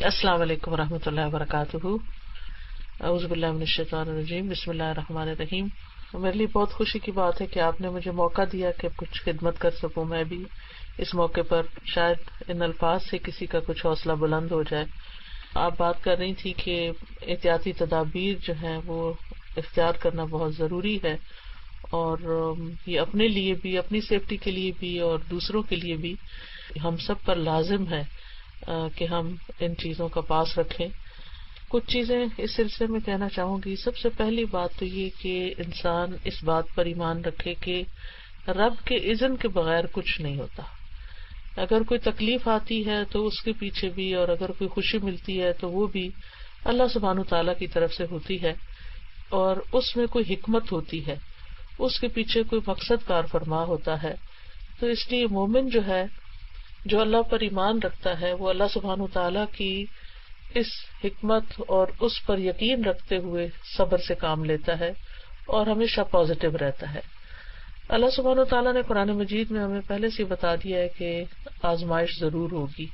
السلام علیکم ورحمۃ اللہ وبرکاتہ. اعوذ باللہ من الشیطان الرجیم. بسم اللہ الرحمن الرحیم. میرے لیے بہت خوشی کی بات ہے کہ آپ نے مجھے موقع دیا کہ کچھ خدمت کر سکوں. میں بھی اس موقع پر شاید ان الفاظ سے کسی کا کچھ حوصلہ بلند ہو جائے. آپ بات کر رہی تھی کہ احتیاطی تدابیر جو ہیں وہ اختیار کرنا بہت ضروری ہے، اور یہ اپنے لیے بھی، اپنی سیفٹی کے لیے بھی اور دوسروں کے لیے بھی ہم سب پر لازم ہے کہ ہم ان چیزوں کا پاس رکھیں. کچھ چیزیں اس سلسلے میں کہنا چاہوں گی. سب سے پہلی بات تو یہ کہ انسان اس بات پر ایمان رکھے کہ رب کے اذن کے بغیر کچھ نہیں ہوتا. اگر کوئی تکلیف آتی ہے تو اس کے پیچھے بھی، اور اگر کوئی خوشی ملتی ہے تو وہ بھی اللہ سبحانہ تعالیٰ کی طرف سے ہوتی ہے، اور اس میں کوئی حکمت ہوتی ہے، اس کے پیچھے کوئی مقصد کار فرما ہوتا ہے. تو اس لیے مومن جو ہے، جو اللہ پر ایمان رکھتا ہے، وہ اللہ سبحانہ تعالیٰ کی اس حکمت اور اس پر یقین رکھتے ہوئے صبر سے کام لیتا ہے اور ہمیشہ پازیٹو رہتا ہے. اللہ سبحانہ تعالیٰ نے قرآن مجید میں ہمیں پہلے سے بتا دیا ہے کہ آزمائش ضرور ہوگی.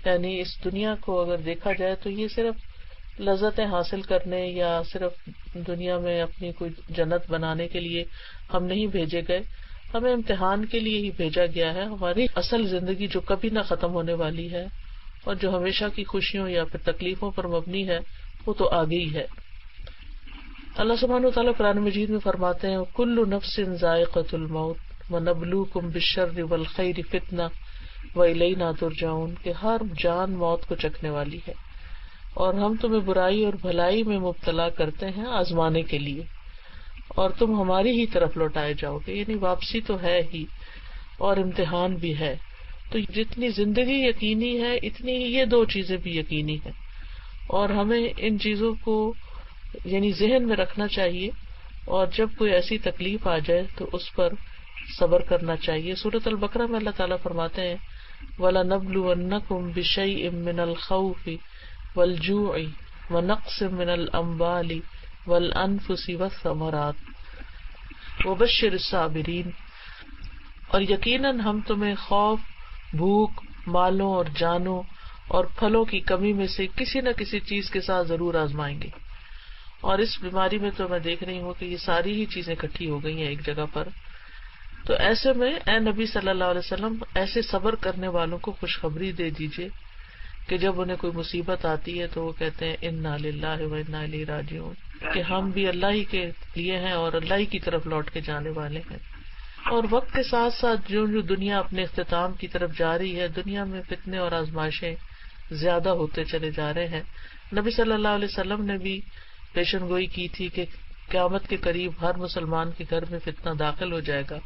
یعنی اس دنیا کو اگر دیکھا جائے تو یہ صرف لذتیں حاصل کرنے یا صرف دنیا میں اپنی کوئی جنت بنانے کے لیے ہم نہیں بھیجے گئے، ہمیں امتحان کے لیے ہی بھیجا گیا ہے. ہماری اصل زندگی جو کبھی نہ ختم ہونے والی ہے اور جو ہمیشہ کی خوشیوں یا پھر تکلیفوں پر مبنی ہے، وہ تو آگے ہی ہے. اللہ سبحانہ وتعالیٰ قرآن مجید میں فرماتے ہیں کل نفس ذائقۃ الموت ونبلوکم بالشر والخیر فتنہ والینا ترجعون، کہ ہر جان موت کو چکھنے والی ہے اور ہم تمہیں برائی اور بھلائی میں مبتلا کرتے ہیں آزمانے کے لیے، اور تم ہماری ہی طرف لوٹائے جاؤ گے. یعنی واپسی تو ہے ہی اور امتحان بھی ہے. تو جتنی زندگی یقینی ہے اتنی ہی یہ دو چیزیں بھی یقینی ہیں، اور ہمیں ان چیزوں کو یعنی ذہن میں رکھنا چاہیے، اور جب کوئی ایسی تکلیف آ جائے تو اس پر صبر کرنا چاہیے. سورۃ البقرہ میں اللہ تعالیٰ فرماتے ہیں وَلَنَبْلُوَنَّكُمْ بِشَيْءٍ مِّنَ الْخَوْفِ وَالْجُوعِ وَنَقْصٍ مِّنَ الْأَمْوَالِ وَالْأَنفُسِ وَالثَّمَرَاتِ وَبَشِّرِ الصَّابِرِينَ، اور یقیناً ہم تمہیں خوف، بھوک، مالوں اور جانوں اور پھلوں کی کمی میں سے کسی نہ کسی چیز کے ساتھ ضرور آزمائیں گے. اور اس بیماری میں تو میں دیکھ رہی ہوں کہ یہ ساری ہی چیزیں اکٹھی ہو گئی ہیں ایک جگہ پر. تو ایسے میں اے نبی صلی اللہ علیہ وسلم ایسے صبر کرنے والوں کو خوشخبری دے دیجئے کہ جب انہیں کوئی مصیبت آتی ہے تو وہ کہتے ہیں انا للہ و انا الیہ راجعون، کہ ہم بھی اللہ ہی کے لیے ہیں اور اللہ ہی کی طرف لوٹ کے جانے والے ہیں. اور وقت کے ساتھ ساتھ جو دنیا اپنے اختتام کی طرف جا رہی ہے، دنیا میں فتنے اور آزمائشیں زیادہ ہوتے چلے جا رہے ہیں. نبی صلی اللہ علیہ وسلم نے بھی پیشن گوئی کی تھی کہ قیامت کے قریب ہر مسلمان کے گھر میں فتنہ داخل ہو جائے گا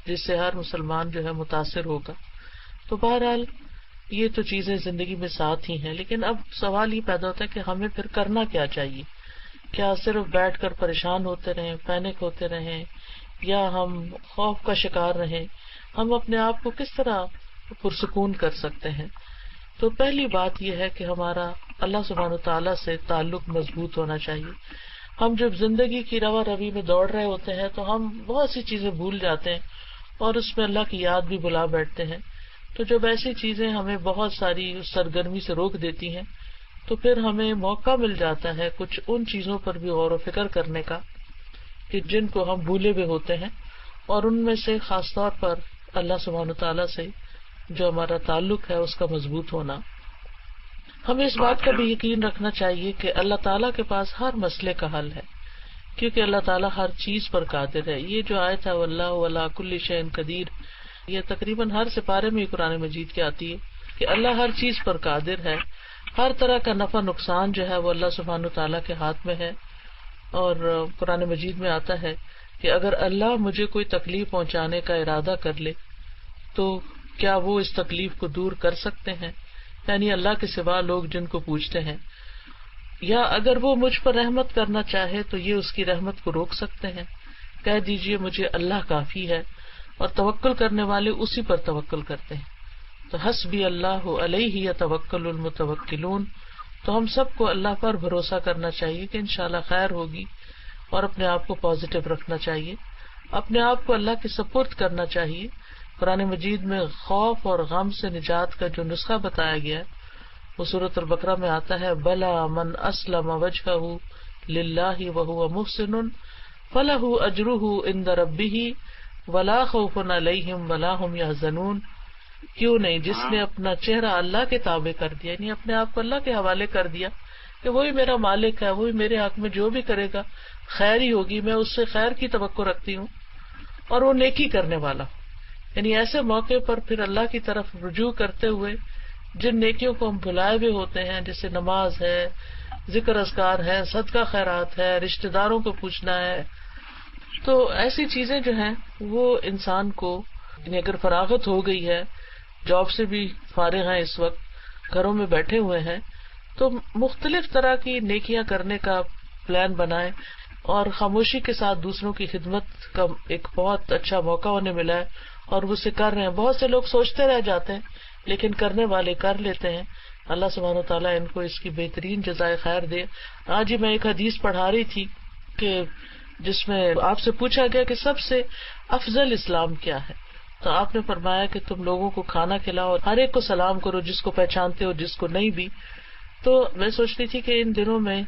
جس سے ہر مسلمان جو ہے متاثر ہوگا. تو بہرحال یہ تو چیزیں زندگی میں ساتھ ہی ہیں، لیکن اب سوال یہ پیدا ہوتا ہے کہ ہمیں پھر کرنا کیا چاہیے. کیا صرف بیٹھ کر پریشان ہوتے رہیں، پینک ہوتے رہیں، یا ہم خوف کا شکار رہیں؟ ہم اپنے آپ کو کس طرح پرسکون کر سکتے ہیں؟ تو پہلی بات یہ ہے کہ ہمارا اللہ سبحانہ تعالیٰ سے تعلق مضبوط ہونا چاہیے. ہم جب زندگی کی روا روی میں دوڑ رہے ہوتے ہیں تو ہم بہت سی چیزیں بھول جاتے ہیں اور اس میں اللہ کی یاد بھی بلا بیٹھتے ہیں. تو جب ایسی چیزیں ہمیں بہت ساری سرگرمی سے روک دیتی ہیں تو پھر ہمیں موقع مل جاتا ہے کچھ ان چیزوں پر بھی غور و فکر کرنے کا کہ جن کو ہم بھولے ہوئے ہوتے ہیں، اور ان میں سے خاص طور پر اللہ سبحانہ تعالیٰ سے جو ہمارا تعلق ہے اس کا مضبوط ہونا. ہمیں اس بات کا بھی یقین رکھنا چاہیے کہ اللہ تعالیٰ کے پاس ہر مسئلے کا حل ہے، کیونکہ اللہ تعالیٰ ہر چیز پر قادر ہے. یہ جو آیت ہے واللہ علی کل شیء قدیر، یہ تقریباً ہر سپارے میں قرآن مجید کی آتی ہے کہ اللہ ہر چیز پر قادر ہے. ہر طرح کا نفع نقصان جو ہے وہ اللہ سبحانہ تعالیٰ کے ہاتھ میں ہے. اور قرآن مجید میں آتا ہے کہ اگر اللہ مجھے کوئی تکلیف پہنچانے کا ارادہ کر لے تو کیا وہ اس تکلیف کو دور کر سکتے ہیں؟ یعنی اللہ کے سوا لوگ جن کو پوچھتے ہیں، یا اگر وہ مجھ پر رحمت کرنا چاہے تو یہ اس کی رحمت کو روک سکتے ہیں. کہہ دیجئے مجھے اللہ کافی ہے، اور توکل کرنے والے اسی پر توکل کرتے ہیں. تو حسبی اللہ علیہ یتوکل المتوکلون. تو ہم سب کو اللہ پر بھروسہ کرنا چاہیے کہ انشاءاللہ خیر ہوگی، اور اپنے آپ کو پازیٹو رکھنا چاہیے، اپنے آپ کو اللہ کے سپرد کرنا چاہیے. قرآن مجید میں خوف اور غم سے نجات کا جو نسخہ بتایا گیا ہے وہ سورۃ البقرہ میں آتا ہے بلا من اسلم وجہہ للہ وہو محسن فلہ اجرہ عند ربہ ولا خوف علیہم ولا ہم یحزنون. کیوں نہیں جس نے اپنا چہرہ اللہ کے تابع کر دیا، یعنی اپنے آپ کو اللہ کے حوالے کر دیا کہ وہی میرا مالک ہے، وہی میرے حق میں جو بھی کرے گا خیر ہی ہوگی، میں اس سے خیر کی توقع رکھتی ہوں، اور وہ نیکی کرنے والا. یعنی ایسے موقع پر پھر اللہ کی طرف رجوع کرتے ہوئے جن نیکیوں کو ہم بھلائے ہوئے ہوتے ہیں، جیسے نماز ہے، ذکر اذکار ہے، صدقہ خیرات ہے، رشتہ داروں کو پوچھنا ہے، تو ایسی چیزیں جو ہیں وہ انسان کو، یعنی اگر فراغت ہو گئی ہے، جاب سے بھی فارغ ہیں، اس وقت گھروں میں بیٹھے ہوئے ہیں، تو مختلف طرح کی نیکیاں کرنے کا پلان بنائیں، اور خاموشی کے ساتھ دوسروں کی خدمت کا ایک بہت اچھا موقع انہیں ملا ہے اور وہ اسے کر رہے ہیں. بہت سے لوگ سوچتے رہ جاتے ہیں لیکن کرنے والے کر لیتے ہیں. اللہ سبحانہ وتعالیٰ ان کو اس کی بہترین جزائے خیر دے. آج ہی میں ایک حدیث پڑھا رہی تھی کہ جس میں آپ سے پوچھا گیا کہ سب سے افضل اسلام کیا ہے، تو آپ نے فرمایا کہ تم لوگوں کو کھانا کھلاؤ اور ہر ایک کو سلام کرو، جس کو پہچانتے ہو جس کو نہیں بھی. تو میں سوچتی تھی کہ ان دنوں میں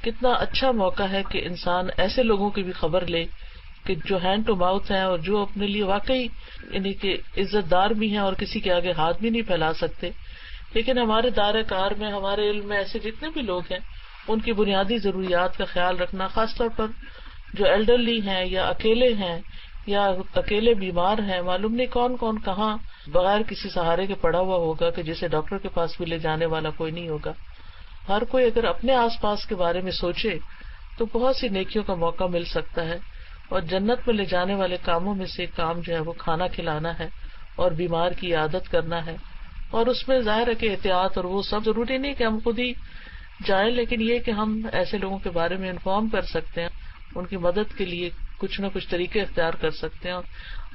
کتنا اچھا موقع ہے کہ انسان ایسے لوگوں کی بھی خبر لے کہ جو ہینڈ ٹو ماؤتھ ہیں اور جو اپنے لیے واقعی یعنی کہ عزت دار بھی ہیں اور کسی کے آگے ہاتھ بھی نہیں پھیلا سکتے، لیکن ہمارے دائرہ کار میں، ہمارے علم میں ایسے جتنے بھی لوگ ہیں ان کی بنیادی ضروریات کا خیال رکھنا، خاص طور پر جو ایلڈرلی ہیں یا اکیلے ہیں یا اکیلے بیمار ہیں، معلوم نہیں کون کون کہاں بغیر کسی سہارے کے پڑا ہوا ہوگا کہ جسے ڈاکٹر کے پاس بھی لے جانے والا کوئی نہیں ہوگا. ہر کوئی اگر اپنے آس پاس کے بارے میں سوچے تو بہت سی نیکیوں کا موقع مل سکتا ہے. اور جنت میں لے جانے والے کاموں میں سے ایک کام جو ہے وہ کھانا کھلانا ہے اور بیمار کی عیادت کرنا ہے. اور اس میں ظاہر ہے کہ احتیاط اور وہ سب ضروری نہیں کہ ہم خود ہی جائیں، لیکن یہ کہ ہم ایسے لوگوں کے بارے میں انفارم کر سکتے ہیں، ان کی مدد کے لیے کچھ نہ کچھ طریقے اختیار کر سکتے ہیں. اور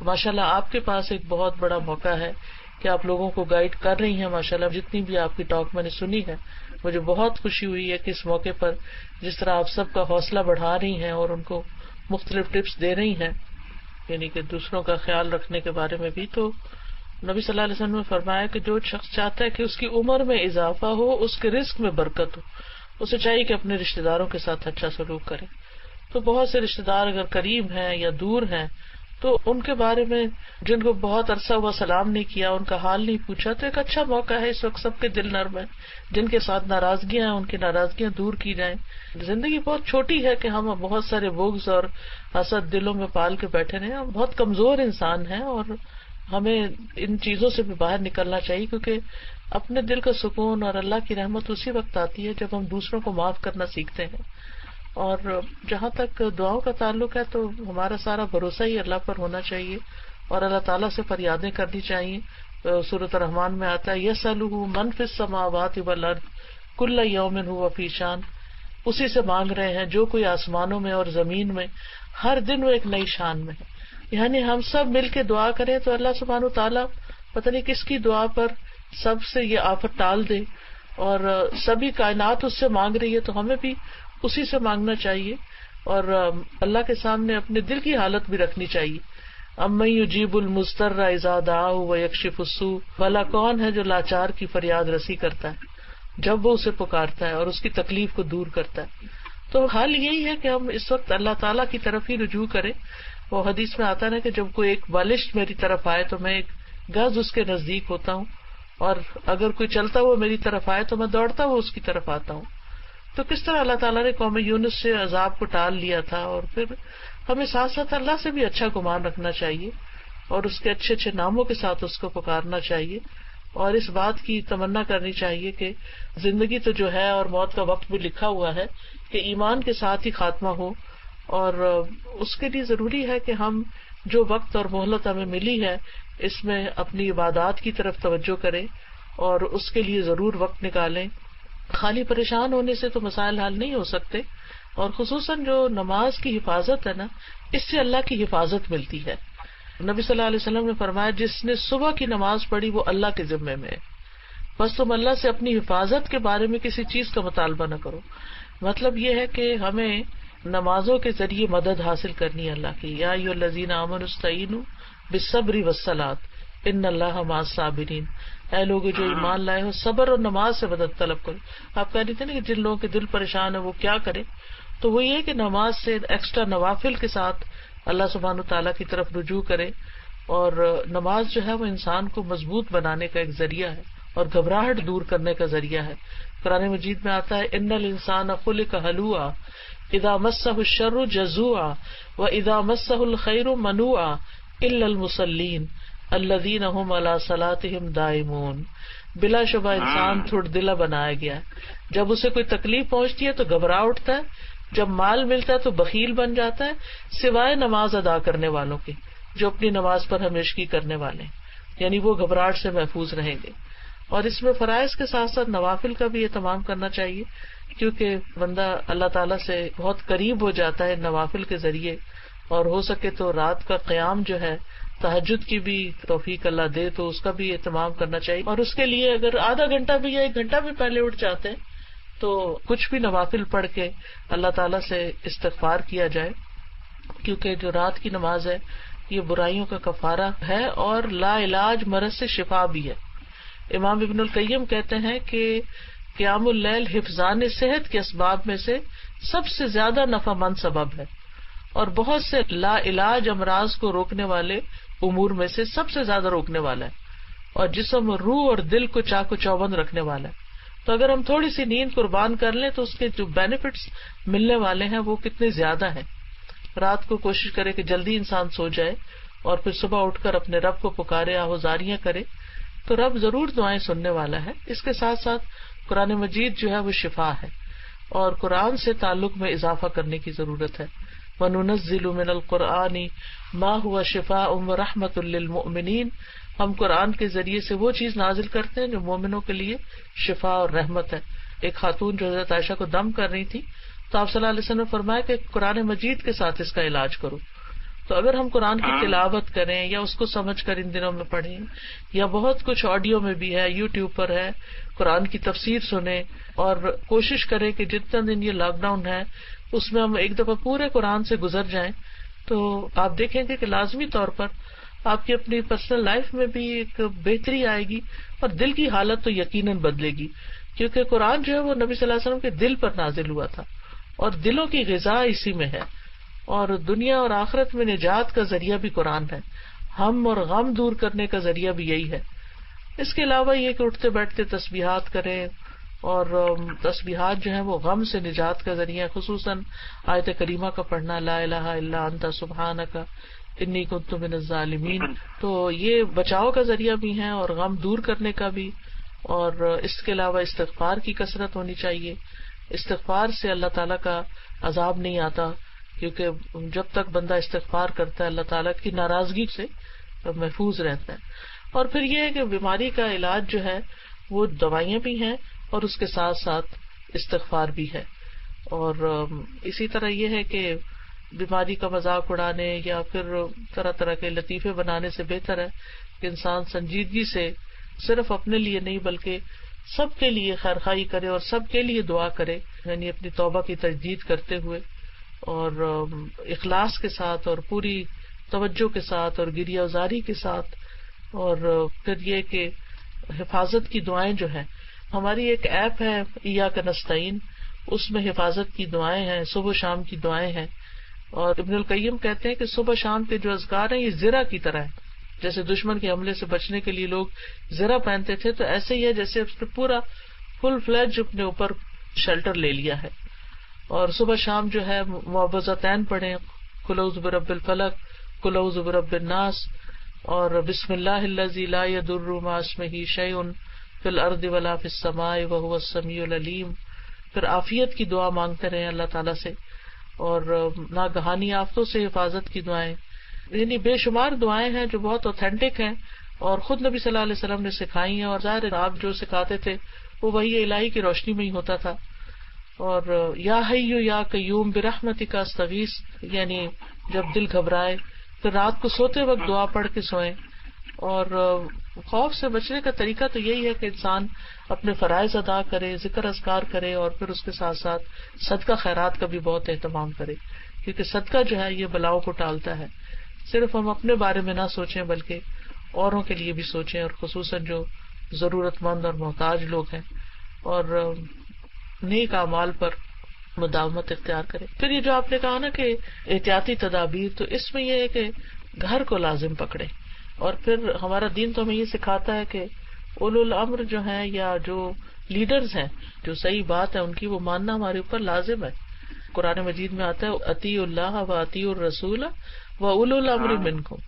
ماشاءاللہ آپ کے پاس ایک بہت بڑا موقع ہے کہ آپ لوگوں کو گائیڈ کر رہی ہیں. ماشاءاللہ جتنی بھی آپ کی ٹاک میں نے سنی ہے، مجھے بہت خوشی ہوئی ہے کہ اس موقع پر جس طرح آپ سب کا حوصلہ بڑھا رہی ہیں اور ان کو مختلف ٹپس دے رہی ہیں، یعنی کہ دوسروں کا خیال رکھنے کے بارے میں بھی. تو نبی صلی اللہ علیہ وسلم نے فرمایا کہ جو شخص چاہتا ہے کہ اس کی عمر میں اضافہ ہو، اس کے رزق میں برکت ہو، اسے چاہیے کہ اپنے رشتہ داروں کے ساتھ اچھا سلوک کرے. تو بہت سے رشتہ دار اگر قریب ہیں یا دور ہیں تو ان کے بارے میں جن کو بہت عرصہ ہوا سلام نہیں کیا، ان کا حال نہیں پوچھا، تو ایک اچھا موقع ہے. اس وقت سب کے دل نرم ہیں، جن کے ساتھ ناراضگیاں ہیں ان کی ناراضگیاں دور کی جائیں. زندگی بہت چھوٹی ہے کہ ہم بہت سارے بغض اور حسد دلوں میں پال کے بیٹھے رہے. ہم بہت کمزور انسان ہیں اور ہمیں ان چیزوں سے بھی باہر نکلنا چاہیے، کیونکہ اپنے دل کا سکون اور اللہ کی رحمت اسی وقت آتی ہے جب ہم دوسروں کو معاف کرنا سیکھتے ہیں. اور جہاں تک دعاؤں کا تعلق ہے تو ہمارا سارا بھروسہ ہی اللہ پر ہونا چاہیے اور اللہ تعالیٰ سے فریادیں کرنی چاہیے. سورۃ الرحمن میں آتا ہے یسألہ من فی السماوات والارض کل یوم ھو فی شان، اسی سے مانگ رہے ہیں جو کوئی آسمانوں میں اور زمین میں، ہر دن وہ ایک نئی شان میں ہے. یعنی ہم سب مل کے دعا کریں تو اللہ سبحانہ تعالیٰ پتہ نہیں کس کی دعا پر سب سے یہ آفت ٹال دے، اور سبھی کائنات اس سے مانگ رہی ہے تو ہمیں بھی اسی سے مانگنا چاہیے اور اللہ کے سامنے اپنے دل کی حالت بھی رکھنی چاہیے. امن یجیب المضطر اذا دعاہ ویکشف السوء، بھلا کون ہے جو لاچار کی فریاد رسی کرتا ہے جب وہ اسے پکارتا ہے اور اس کی تکلیف کو دور کرتا ہے. تو حال یہی ہے کہ ہم اس وقت اللہ تعالیٰ کی طرف ہی رجوع کریں. وہ حدیث میں آتا ہے کہ جب کوئی ایک بالشت میری طرف آئے تو میں ایک گز اس کے نزدیک ہوتا ہوں، اور اگر کوئی چلتا ہوا میری طرف آئے تو میں دوڑتا ہوا اس کی طرف آتا ہوں. تو کس طرح اللہ تعالیٰ نے قوم یونس سے عذاب کو ٹال لیا تھا. اور پھر ہمیں ساتھ ساتھ اللہ سے بھی اچھا گمان رکھنا چاہیے اور اس کے اچھے اچھے ناموں کے ساتھ اس کو پکارنا چاہیے، اور اس بات کی تمنا کرنی چاہیے کہ زندگی تو جو ہے اور موت کا وقت بھی لکھا ہوا ہے کہ ایمان کے ساتھ ہی خاتمہ ہو. اور اس کے لیے ضروری ہے کہ ہم جو وقت اور مہلت ہمیں ملی ہے اس میں اپنی عبادات کی طرف توجہ کریں اور اس کے لیے ضرور وقت نکالیں. خالی پریشان ہونے سے تو مسائل حل نہیں ہو سکتے، اور خصوصاً جو نماز کی حفاظت ہے نا، اس سے اللہ کی حفاظت ملتی ہے. نبی صلی اللہ علیہ وسلم نے فرمایا جس نے صبح کی نماز پڑھی وہ اللہ کے ذمے میں ہے، بس تم اللہ سے اپنی حفاظت کے بارے میں کسی چیز کا مطالبہ نہ کرو. مطلب یہ ہے کہ ہمیں نمازوں کے ذریعے مدد حاصل کرنی ہے اللہ کی. یا ایھا الذین آمنوا استعینوا بالصبر والصلاۃ ان اللہ مع الصابرین. اے لوگو جو ایمان لائے ہو صبر اور نماز سے مدد طلب کرو. آپ کہہ رہے تھے نا کہ جن لوگوں کے دل پریشان ہے وہ کیا کرے, تو وہ یہ کہ نماز سے ایکسٹرا نوافل کے ساتھ اللہ سبحانہ وتعالیٰ کی طرف رجوع کرے. اور نماز جو ہے وہ انسان کو مضبوط بنانے کا ایک ذریعہ ہے اور گھبراہٹ دور کرنے کا ذریعہ ہے. قرآن مجید میں آتا ہے ان الانسان خلق ہلوعا اذا مسہ الشر جزوعا واذا مسہ الخیر منوعا الا المصلین الذین هم علی صلاتهم دائمون. بلا شبہ انسان تھوڑ دلا بنایا گیا ہے, جب اسے کوئی تکلیف پہنچتی ہے تو گھبرا اٹھتا ہے, جب مال ملتا ہے تو بخیل بن جاتا ہے, سوائے نماز ادا کرنے والوں کے جو اپنی نماز پر ہمیشگی کرنے والے ہیں, یعنی وہ گھبراہٹ سے محفوظ رہیں گے. اور اس میں فرائض کے ساتھ ساتھ نوافل کا بھی اہتمام کرنا چاہیے, کیونکہ بندہ اللہ تعالیٰ سے بہت قریب ہو جاتا ہے نوافل کے ذریعے. اور ہو سکے تو رات کا قیام جو ہے, تہجد کی بھی توفیق اللہ دے تو اس کا بھی اہتمام کرنا چاہیے. اور اس کے لیے اگر آدھا گھنٹہ بھی یا 1 گھنٹہ بھی پہلے اٹھ جاتے ہیں تو کچھ بھی نوافل پڑھ کے اللہ تعالیٰ سے استغفار کیا جائے, کیونکہ جو رات کی نماز ہے یہ برائیوں کا کفارہ ہے اور لا علاج مرض سے شفا بھی ہے. امام ابن القیم کہتے ہیں کہ قیام اللیل حفظان صحت کے اسباب میں سے سب سے زیادہ نفع مند سبب ہے, اور بہت سے لا علاج امراض کو روکنے والے امور میں سے سب سے زیادہ روکنے والا ہے, اور جسم اور روح اور دل کو چاق و چوبند رکھنے والا ہے. تو اگر ہم تھوڑی سی نیند قربان کر لیں تو اس کے جو بینیفٹس ملنے والے ہیں وہ کتنے زیادہ ہیں. رات کو کوشش کرے کہ جلدی انسان سو جائے اور پھر صبح اٹھ کر اپنے رب کو پکارے, آہوازاریاں کرے, تو رب ضرور دعائیں سننے والا ہے. اس کے ساتھ ساتھ قرآن مجید جو ہے وہ شفا ہے, اور قرآن سے تعلق میں اضافہ کرنے کی ضرورت ہے. وَنُنَزِّلُ مِنَ الْقُرْآنِ مَا هُوَ شِفَاءٌ وَرَحْمَةٌ لِّلْمُؤْمِنِينَ. ہم قرآن کے ذریعے سے وہ چیز نازل کرتے ہیں جو مومنوں کے لیے شفا اور رحمت ہے. ایک خاتون جو حضرت عائشہ کو دم کر رہی تھی تو آپ صلی اللہ علیہ وسلم نے فرمایا کہ قرآن مجید کے ساتھ اس کا علاج کرو. تو اگر ہم قرآن کی تلاوت کریں یا اس کو سمجھ کر ان دنوں میں پڑھیں, یا بہت کچھ آڈیو میں بھی ہے, یوٹیوب پر ہے, قرآن کی تفسیر سنیں, اور کوشش کریں کہ جتنا دن یہ لاک ڈاؤن ہے اس میں ہم ایک دفعہ پورے قرآن سے گزر جائیں, تو آپ دیکھیں گے کہ لازمی طور پر آپ کی اپنی پرسنل لائف میں بھی ایک بہتری آئے گی, اور دل کی حالت تو یقیناً بدلے گی, کیونکہ قرآن جو ہے وہ نبی صلی اللہ علیہ وسلم کے دل پر نازل ہوا تھا, اور دلوں کی غذا اسی میں ہے, اور دنیا اور آخرت میں نجات کا ذریعہ بھی قرآن ہے, ہم اور غم دور کرنے کا ذریعہ بھی یہی ہے. اس کے علاوہ یہ کہ اٹھتے بیٹھتے تسبیحات کریں, اور تسبیحات جو ہیں وہ غم سے نجات کا ذریعہ, خصوصاً آیت کریمہ کا پڑھنا, لا الہ الا انت سبحانک انی کنت من الظالمین, تو یہ بچاؤ کا ذریعہ بھی ہیں اور غم دور کرنے کا بھی. اور اس کے علاوہ استغفار کی کثرت ہونی چاہیے. استغفار سے اللہ تعالیٰ کا عذاب نہیں آتا, کیونکہ جب تک بندہ استغفار کرتا ہے اللہ تعالیٰ کی ناراضگی سے محفوظ رہتا ہے. اور پھر یہ ہے کہ بیماری کا علاج جو ہے وہ دوائیاں بھی ہیں اور اس کے ساتھ ساتھ استغفار بھی ہے. اور اسی طرح یہ ہے کہ بیماری کا مذاق اڑانے یا پھر طرح طرح کے لطیفے بنانے سے بہتر ہے کہ انسان سنجیدگی سے صرف اپنے لیے نہیں بلکہ سب کے لیے خیرخواہی کرے اور سب کے لیے دعا کرے, یعنی اپنی توبہ کی تجدید کرتے ہوئے اور اخلاص کے ساتھ اور پوری توجہ کے ساتھ اور گریہ ازاری کے ساتھ. اور پھر یہ کہ حفاظت کی دعائیں جو ہیں, ہماری ایک ایپ ہے ایاک نستعین, اس میں حفاظت کی دعائیں ہیں, صبح شام کی دعائیں ہیں. اور ابن القیم کہتے ہیں کہ صبح شام کے جو اذکار ہیں یہ زرہ کی طرح ہے. جیسے دشمن کے حملے سے بچنے کے لیے لوگ زرہ پہنتے تھے, تو ایسے ہی ہے جیسے اس نے پورا فل فلیج اپنے اوپر شیلٹر لے لیا ہے. اور صبح شام جو ہے معوذتین پڑھیں, قل اعوذ برب الفلق, قل اعوذ برب الناس, اور بسم اللہ الذی لا یضر مع اسمہ شیء فی الارض ولا فی السماء وہو السمیع العلیم. پھر عافیت کی دعا مانگتے رہیں اللہ تعالیٰ سے, اور ناگہانی آفتوں سے حفاظت کی دعائیں, یعنی بے شمار دعائیں ہیں جو بہت اوتھینٹک ہیں اور خود نبی صلی اللہ علیہ وسلم نے سکھائی ہیں. اور ظاہر آپ جو سکھاتے تھے وہ وحی الہی کی روشنی میں ہی ہوتا تھا. اور یا حی یا قیوم برحمتک استغیث, یعنی جب دل گھبرائے پھر رات کو سوتے وقت دعا پڑھ کے سوئیں. اور خوف سے بچنے کا طریقہ تو یہی ہے کہ انسان اپنے فرائض ادا کرے, ذکر اذکار کرے, اور پھر اس کے ساتھ ساتھ صدقہ خیرات کا بھی بہت اہتمام کرے, کیونکہ صدقہ جو ہے یہ بلاؤں کو ٹالتا ہے. صرف ہم اپنے بارے میں نہ سوچیں بلکہ اوروں کے لیے بھی سوچیں, اور خصوصاً جو ضرورت مند اور محتاج لوگ ہیں، اور نیک اعمال پر مداومت اختیار کرے. پھر یہ جو آپ نے کہا نا کہ احتیاطی تدابیر، تو اس میں یہ ہے کہ گھر کو لازم پکڑے. اور پھر ہمارا دین تو ہمیں یہ سکھاتا ہے کہ اولو الامر جو ہیں یا جو لیڈرز ہیں، جو صحیح بات ہے ان کی وہ ماننا ہمارے اوپر لازم ہے. قرآن مجید میں آتا ہے اطیعوا اللہ و اطیعوا الرسول و اولو الامر منکم،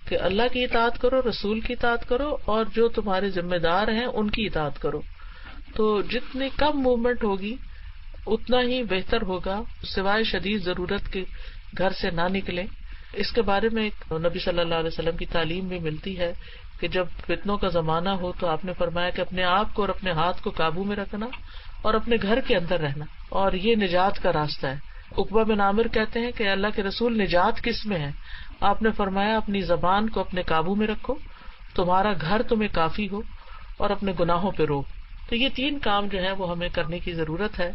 کہ اللہ کی اطاعت کرو، رسول کی اطاعت کرو، اور جو تمہارے ذمہ دار ہیں ان کی اطاعت کرو. تو جتنی کم موومنٹ ہوگی اتنا ہی بہتر ہوگا، سوائے شدید ضرورت کے گھر سے نہ نکلیں. اس کے بارے میں نبی صلی اللہ علیہ وسلم کی تعلیم بھی ملتی ہے کہ جب فتنوں کا زمانہ ہو تو آپ نے فرمایا کہ اپنے آپ کو اور اپنے ہاتھ کو قابو میں رکھنا اور اپنے گھر کے اندر رہنا، اور یہ نجات کا راستہ ہے. عقبہ بن عامر کہتے ہیں کہ اللہ کے رسول نجات کس میں ہے؟ آپ نے فرمایا اپنی زبان کو اپنے قابو میں رکھو، تمہارا گھر تمہیں کافی ہو، اور اپنے گناہوں پہ رو. تو یہ 3 کام جو ہے وہ ہمیں کرنے کی ضرورت ہے.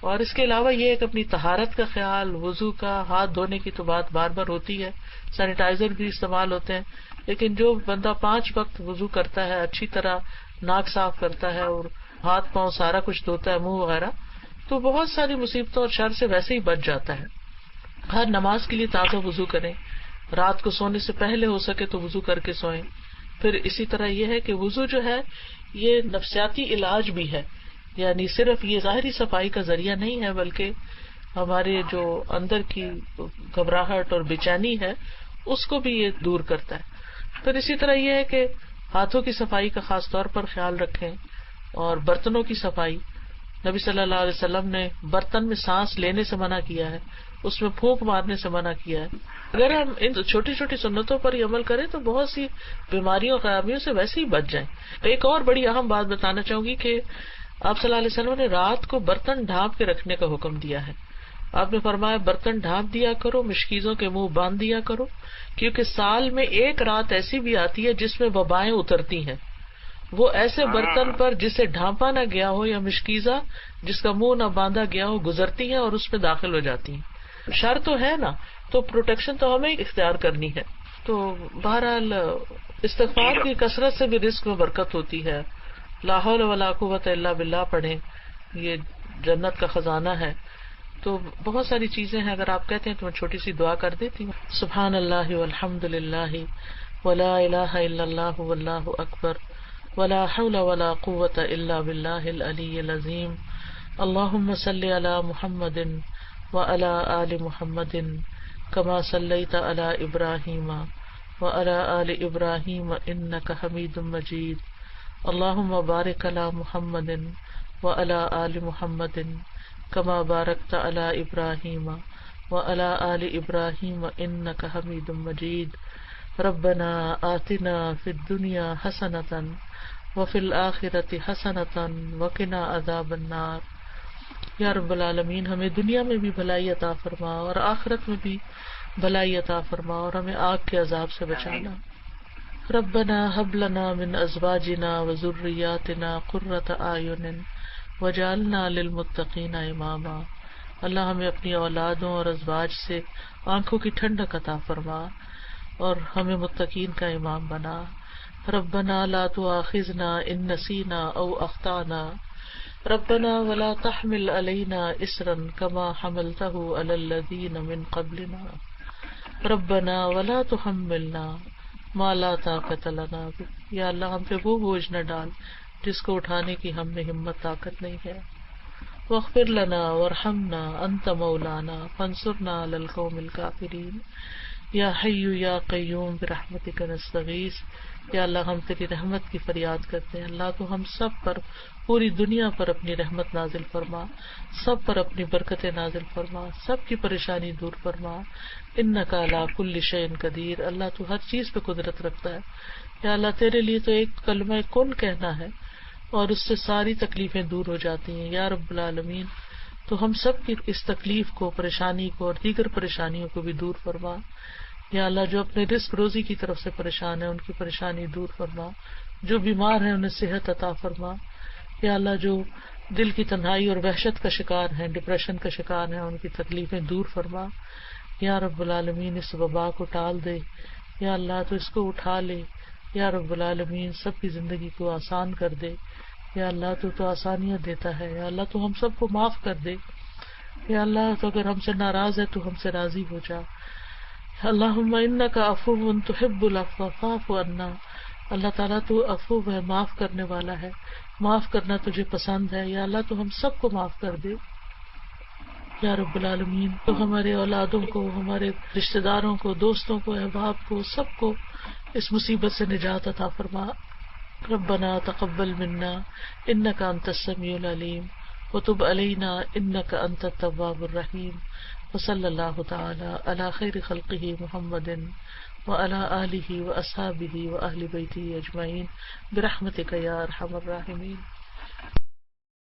اور اس کے علاوہ یہ کہ اپنی طہارت کا خیال، وضو کا، ہاتھ دھونے کی تو بات بار بار ہوتی ہے، سینیٹائزر بھی استعمال ہوتے ہیں، لیکن جو بندہ 5 وقت وضو کرتا ہے، اچھی طرح ناک صاف کرتا ہے اور ہاتھ پاؤں سارا کچھ دھوتا ہے، منہ وغیرہ، تو بہت ساری مصیبتوں اور شر سے ویسے ہی بچ جاتا ہے. ہر نماز کے لیے تازہ وضو کریں، رات کو سونے سے پہلے ہو سکے تو وضو کر کے سوئیں. پھر اسی طرح یہ ہے کہ وضو جو ہے یہ نفسیاتی علاج بھی ہے، یعنی صرف یہ ظاہری صفائی کا ذریعہ نہیں ہے بلکہ ہمارے جو اندر کی گھبراہٹ اور بے چینی ہے اس کو بھی یہ دور کرتا ہے. پھر اسی طرح یہ ہے کہ ہاتھوں کی صفائی کا خاص طور پر خیال رکھیں، اور برتنوں کی صفائی. نبی صلی اللہ علیہ وسلم نے برتن میں سانس لینے سے منع کیا ہے، اس میں پھونک مارنے سے منع کیا ہے. اگر ہم ان چھوٹی چھوٹی سنتوں پر ہی عمل کریں تو بہت سی بیماریوں اور خرابیوں سے ویسے ہی بچ جائیں. ایک اور بڑی اہم بات بتانا چاہوں گی کہ آپ صلی اللہ علیہ وسلم نے رات کو برتن ڈھانپ کے رکھنے کا حکم دیا ہے. آپ نے فرمایا برتن ڈھانپ دیا کرو، مشکیزوں کے منہ باندھ دیا کرو، کیونکہ سال میں ایک رات ایسی بھی آتی ہے جس میں وبائیں اترتی ہیں. وہ ایسے برتن پر جسے ڈھانپا نہ گیا ہو یا مشکیزہ جس کا منہ نہ باندھا گیا ہو گزرتی ہیں اور اس میں داخل ہو جاتی ہیں. شر تو ہے نا، تو پروٹیکشن تو ہمیں اختیار کرنی ہے. تو بہرحال استغفار کی کثرت سے بھی رزق میں برکت ہوتی ہے. لا حول ولا قوت الا باللہ پڑھیں، یہ جنت کا خزانہ ہے. تو بہت ساری چیزیں ہیں، اگر آپ کہتے ہیں تو میں چھوٹی سی دعا کر دیتی ہوں. سبحان اللہ والحمد للہ ولا الہ الا اللہ واللہ اکبر ولا حول ولا قوت الا باللہ العلی العظیم. اللہم صلی علی محمد وعلی آل محمد کما صلیت علی ابراہیم وعلی آل ابراہیم انک حمید مجید. اللہم بارک علی محمد وعلی آل محمد کما بارکت علی ابراہیم وعلی آل ابراہیم انک حمید مجید. ربنا آتنا فی الدنیا حسنۃ وفی الآخرۃ حسنۃ وقنا عذاب النار. یا رب العالمین ہمیں دنیا میں بھی بھلائی عطا فرما اور آخرت میں بھی بھلائی عطا فرما، اور ہمیں آگ کے عذاب سے بچانا. ربنا هب لنا من ازواجنا وذرياتنا قرة اعین واجعلنا للمتقین اماما. اللہ ہمیں اپنی اولادوں اور ازواج سے آنکھوں کی ٹھنڈک عطا فرما اور ہمیں متقین کا امام بنا. ربنا لا تؤاخذنا ان نسینا او اخطانا ربنا ولا تحمل علینا اصرا كما حملته علی الذین من قبلنا ربنا ولا تحملنا ما لا طاقت لنا به. یا اللہ ہم پہ وہ بوجھ نہ ڈال جس کو اٹھانے کی ہم میں ہمت طاقت نہیں ہے. واغفر لنا وارحمنا انت مولانا فانصرنا علی القوم الکافرین. یا حی یا قیوم برحمتک نستغیث. یا اللہ ہم تیری رحمت کی فریاد کرتے ہیں. اللہ تو ہم سب پر، پوری دنیا پر اپنی رحمت نازل فرما، سب پر اپنی برکتیں نازل فرما، سب کی پریشانی دور فرما. انک علی کل شیء قدیر. اللہ تو ہر چیز پہ قدرت رکھتا ہے. یا اللہ تیرے لیے تو ایک کلمہ کن کہنا ہے اور اس سے ساری تکلیفیں دور ہو جاتی ہیں. یا رب العالمین تو ہم سب کی اس تکلیف کو، پریشانی کو اور دیگر پریشانیوں کو بھی دور فرما. یا اللہ جو اپنے رزق روزی کی طرف سے پریشان ہیں ان کی پریشانی دور فرما، جو بیمار ہیں انہیں صحت عطا فرما. یا اللہ جو دل کی تنہائی اور وحشت کا شکار ہیں، ڈپریشن کا شکار ہیں، ان کی تکلیفیں دور فرما. یا رب العالمین اس وبا کو ٹال دے. یا اللہ تو اس کو اٹھا لے یا رب العالمین سب کی زندگی کو آسان کر دے. یا اللہ تو آسانیاں دیتا ہے. یا اللہ تو ہم سب کو معاف کر دے. یا اللہ تو اگر ہم سے ناراض ہے تو ہم سے راضی ہو جا. اللہم انک عفو تحب العفو فاعف عنا. اللہ تعالیٰ تو عفو ہے، معاف کرنے والا ہے، معاف کرنا تجھے پسند ہے. یا اللہ تو ہم سب کو معاف کر دے. یا رب العالمین تو ہمارے اولادوں کو، ہمارے رشتہ داروں کو، دوستوں کو، احباب کو، سب کو اس مصیبت سے نجات عطا فرما. ربنا تقبل منا انک انت السمیع العلیم وتب علینا انک انت التواب الرحیم. وصلی اللہ تعالی علی خیر خلقہ محمد وعلی آلہ واصحابہ واہل بیتہ اجمعین برحمتک یا ارحم الراحمین.